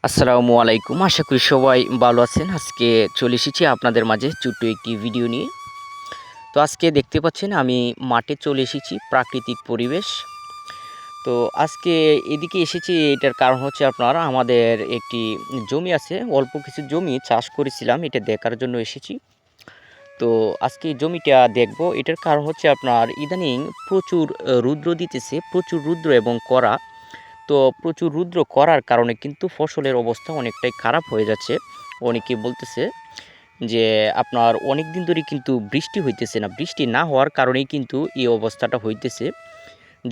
আসসালামু আলাইকুম। আশা করি সবাই ভালো আছেন। আজকে চলে এসেছি আপনাদের মাঝে ছোট্ট একটি ভিডিও নিয়ে। তো আজকে দেখতে পাচ্ছেন আমি মাঠে চলে এসেছি, প্রাকৃতিক পরিবেশ। তো আজকে এদিকে এসেছি এটার কারণ হচ্ছে আপনার আমাদের একটি জমি আছে, অল্প কিছু জমি চাষ করেছিলাম, এটা দেখার জন্য এসেছি। তো আজকে এই জমিটা দেখব, এটার কারণ হচ্ছে আপনার ইদানিং প্রচুর রৌদ্র দিতেছে, প্রচুর রৌদ্র এবং কড়া। তো প্রচুর রৌদ্র করার কারণে কিন্তু ফসলের অবস্থা অনেকটাই খারাপ হয়ে যাচ্ছে। অনেকে বলতেছে যে আপনার অনেক দিন ধরে কিন্তু বৃষ্টি হইতেছে না, বৃষ্টি না হওয়ার কারণেই কিন্তু এই অবস্থাটা হইতেছে।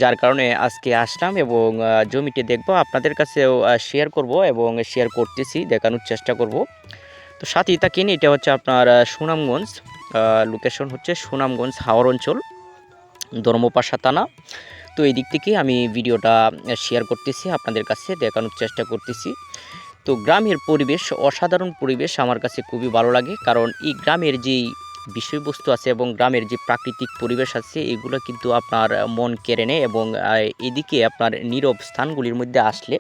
যার কারণে আজকে আসলাম এবং জমিটি দেখব, আপনাদের কাছেও শেয়ার করব এবং শেয়ার করতেছি, দেখানোর চেষ্টা করব। তো সাথে থাকেন, এটা হচ্ছে আপনার সুনামগঞ্জ, লোকেশন হচ্ছে সুনামগঞ্জ হাওর অঞ্চল, ধর্মপাশা থানা। তো এই দিক থেকে আমি ভিডিওটা শেয়ার করতেছি, আপনাদের কাছে দেখানোর চেষ্টা করতেছি। তো গ্রামের পরিবেশ, অসাধারণ পরিবেশ আমার কাছে খুবই ভালো লাগে, কারণ এই গ্রামের যেই বিষয়বস্তু আছে এবং গ্রামের যে প্রাকৃতিক পরিবেশ আছে এগুলো কিন্তু আপনার মন কেড়ে নেয়। এবং এদিকে আপনার নীরব স্থানগুলির মধ্যে আসলে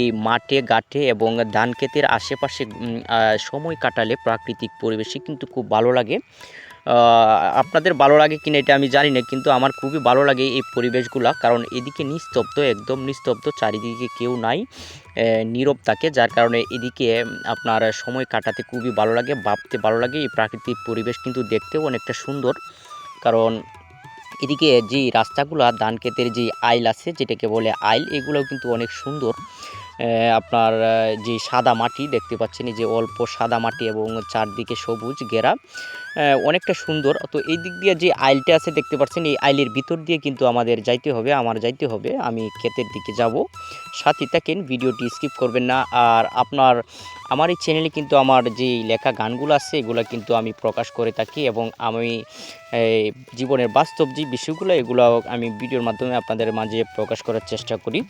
এই মাঠে ঘাটে এবং ধান ক্ষেতের আশেপাশে সময় কাটালে প্রাকৃতিক পরিবেশে কিন্তু খুব ভালো লাগে। আপনাদের ভালো লাগে কিনা এটা আমি জানি না, কিন্তু আমার খুবই ভালো লাগে এই পরিবেশগুলা, কারণ এদিকে নিস্তব্ধ, একদম নিস্তব্ধ, চারিদিকে কেউ নাই, নীরব থাকে। যার কারণে এদিকে আপনার সময় কাটাতে খুবই ভালো লাগে, ভাবতে ভালো লাগে। এই প্রাকৃতিক পরিবেশ কিন্তু দেখতেও অনেকটা সুন্দর, কারণ এদিকে যে রাস্তাগুলা ধান ক্ষেতের যে আইল আছে, যেটাকে বলে আইল, এগুলোও কিন্তু অনেক সুন্দর। আপনার যে সাদা মাটি দেখতে পাচ্ছেন, এই যে অল্প সাদা মাটি এবং চারদিকে সবুজ ঘেরা, অনেকটা সুন্দর। তো এই দিক দিয়ে যে আইলটা আছে দেখতে পাচ্ছেন, এই আইলের ভিতর দিয়ে কিন্তু আমাদের যাইতে হবে, যাইতে হবে, আমি ক্ষেতের দিকে যাব। সাথে থাকেন, ভিডিওটি স্কিপ করবেন না। আর আমার এই চ্যানেলে কিন্তু আমার যে লেখা গানগুলো আছে এগুলো কিন্তু আমি প্রকাশ করে থাকি, এবং আমি জীবনের বাস্তব যে বিষয়গুলো এগুলো আমি ভিডিওর মাধ্যমে আপনাদের মাঝে প্রকাশ করার চেষ্টা করি।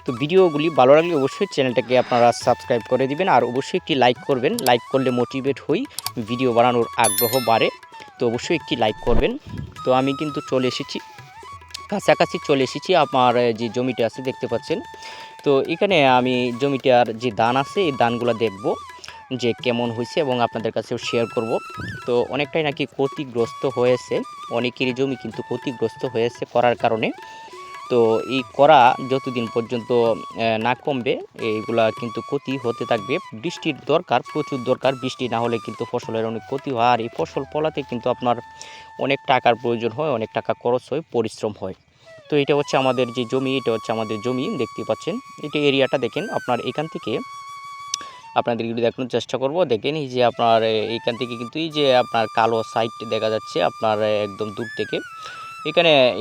তো ভিডিওগুলি ভালো লাগলে অবশ্যই চ্যানেলটাকে আপনারা সাবস্ক্রাইব করে দিবেন, আর অবশ্যই একটি লাইক করবেন। লাইক করলে মোটিভেট হই, ভিডিও বানানোর আগ্রহ বাড়ে। তো অবশ্যই একটি লাইক করবেন। তো আমি কিন্তু চলে এসেছি, কাছাকাছি চলে এসেছি। আমার যে জমিটা আছে দেখতে পাচ্ছেন, তো এখানে আমি জমিটার যে ধান আছে এই ধানগুলো দেখব যে কেমন হয়েছে, এবং আপনাদের কাছেও শেয়ার করব। তো অনেকটাই নাকি ক্ষতিগ্রস্ত হয়েছে, অনেকেরই জমি কিন্তু ক্ষতিগ্রস্ত হয়েছে করার কারণে। তো এই করা যতদিন পর্যন্ত না কমবে এইগুলা কিন্তু ক্ষতি হতে থাকবে। বৃষ্টির দরকার, প্রচুর দরকার, বৃষ্টি না হলে কিন্তু ফসলের অনেক ক্ষতি হয়। আর এই ফসল ফলাতে কিন্তু আপনার অনেক টাকার প্রয়োজন হয়, অনেক টাকা খরচ হয়, পরিশ্রম হয়। তো এটা হচ্ছে আমাদের যে জমি, এটা হচ্ছে আমাদের জমি দেখতে পাচ্ছেন। এটা এরিয়াটা দেখেন, আপনার এখান থেকে আপনাদের একটু দেখানোর চেষ্টা করব। দেখেন এই যে আপনার এইখান থেকে কিন্তু এই যে আপনার কালো সাইড দেখা যাচ্ছে আপনার একদম দূর থেকে।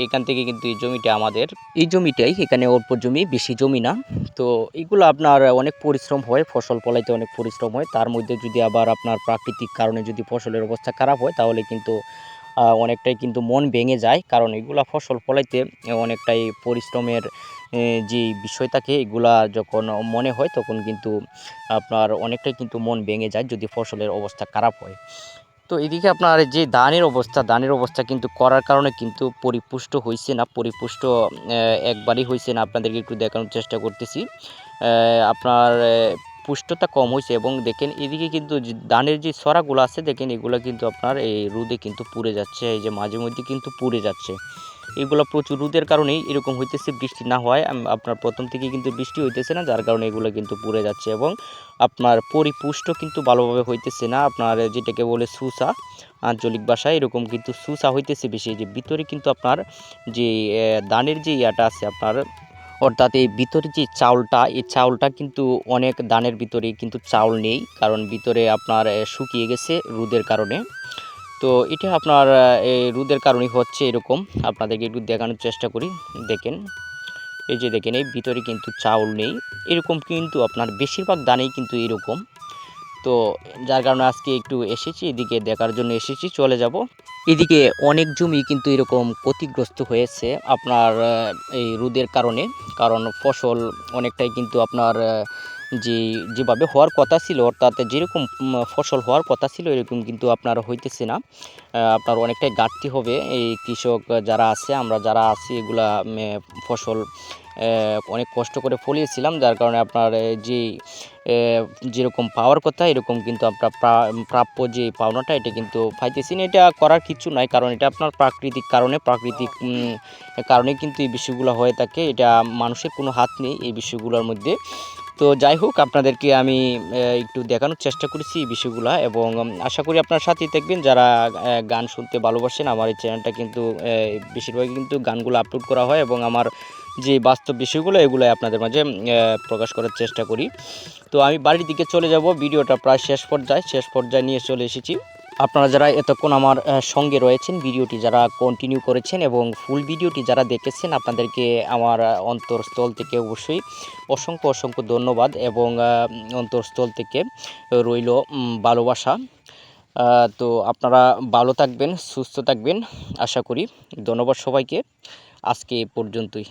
এখান থেকে কিন্তু এই জমিটা আমাদের, এই জমিটাই, এখানে অল্প জমি, বেশি জমি না। তো এগুলো আপনার অনেক পরিশ্রম হয়, ফসল ফলাইতে অনেক পরিশ্রম হয়। তার মধ্যে যদি আবার আপনার প্রাকৃতিক কারণে যদি ফসলের অবস্থা খারাপ হয় তাহলে কিন্তু অনেকটাই কিন্তু মন ভেঙে যায়, কারণ এগুলা ফসল ফলাইতে অনেকটাই পরিশ্রমের যে বিষয় থাকে, এগুলা যখন মনে হয় তখন কিন্তু আপনার অনেকটাই কিন্তু মন ভেঙে যায় যদি ফসলের অবস্থা খারাপ হয়। তো এদিকে আপনার যে ধানের অবস্থা কিন্তু করার কারণে কিন্তু পরিপুষ্ট হইছে না, পরিপুষ্ট একবারই হইছে না। আপনাদেরকে একটু দেখানোর চেষ্টা করতেছি। আপনার পুষ্টতা কম হইছে, এবং দেখেন এদিকে কিন্তু যে ধানের যে ছড়াগুলো আছে দেখেন এগুলো কিন্তু আপনার এই রোদে কিন্তু পুড়ে যাচ্ছে, এই যে মাঝে মধ্যে কিন্তু পুড়ে যাচ্ছে। এগুলো প্রচুর রোদের কারণেই এরকম হইতেছে, বৃষ্টি না হওয়ায় আপনার প্রথম থেকে কিন্তু বৃষ্টি হইতেছে না, যার কারণে এগুলো কিন্তু পুড়ে যাচ্ছে এবং আপনার পরিপুষ্ট কিন্তু ভালোভাবে হইতেছে না। আপনার যেটাকে বলে সুসা আঞ্চলিক ভাষায়, এরকম কিন্তু সুসা হইতেছে বেশি। যে ভিতরে কিন্তু আপনার যে ধানের যে ইয়াটা আছে আপনার, অর্থাৎ এই ভিতরে যে চাউলটা, এই চাউলটা কিন্তু অনেক ধানের ভিতরে কিন্তু চাউল নেই, কারণ ভিতরে আপনার শুকিয়ে গেছে রোদের কারণে। তো এটা আপনার এই রোদের কারণেই হচ্ছে এরকম। আপনাদেরকে একটু দেখানোর চেষ্টা করি। দেখেন এই যে দেখেন এই ভিতরে কিন্তু চাউল নেই, এরকম কিন্তু আপনার বেশিরভাগ ধানেই কিন্তু এরকম। তো যার কারণে আজকে একটু এসেছি এদিকে দেখার জন্য এসেছি, চলে যাব। এদিকে অনেক জমি কিন্তু এরকম ক্ষতিগ্রস্ত হয়েছে আপনার এই রোদের কারণে, কারণ ফসল অনেকটাই কিন্তু আপনার যে যেভাবে হওয়ার কথা ছিল, অর্থাৎ যেরকম ফসল হওয়ার কথা ছিল এরকম কিন্তু আপনার হইতেছে না। আপনার অনেকটাই ঘাটতি হবে। এই কৃষক যারা আছে, আমরা যারা আছি, এগুলা ফসল অনেক কষ্ট করে ফলিয়েছিলাম, যার কারণে আপনার যে যেরকম পাওয়ার কথা এরকম কিন্তু আপনার প্রাপ্য যে পাওনাটা এটা কিন্তু পাইতেছি না। এটা করার কিছু নাই, কারণ এটা আপনার প্রাকৃতিক কারণে কিন্তু এই বিষয়গুলো হয়ে থাকে। এটা মানুষের কোনো হাত নেই এই বিষয়গুলোর মধ্যে। তো যাই হোক, আপনাদেরকে আমি একটু দেখানোর চেষ্টা করেছি এই বিষয়গুলো, এবং আশা করি আপনার সাথেই থাকবেন যারা গান শুনতে ভালোবাসেন। আমার এই চ্যানেলটা কিন্তু বেশিরভাগই কিন্তু গানগুলো আপলোড করা হয়, এবং আমার যে বাস্তব বিষয়গুলো এগুলো আপনাদের মাঝে প্রকাশ করার চেষ্টা করি। তো আমি বাড়ির দিকে চলে যাব, ভিডিওটা প্রায় শেষ পর্যায়ে নিয়ে চলে এসেছি। আপনারা যারা এতক্ষণ আমার সঙ্গে রয়েছেন, ভিডিওটি যারা কন্টিনিউ করেছেন এবং ফুল ভিডিওটি যারা দেখেছেন, আপনাদেরকে আমার অন্তরস্থল থেকে অবশ্যই অসংখ্য ধন্যবাদ, এবং অন্তরস্থল থেকে রইল ভালোবাসা। তো আপনারা ভালো থাকবেন, সুস্থ থাকবেন আশা করি। ধন্যবাদ সবাইকে, আজকে এ পর্যন্তই।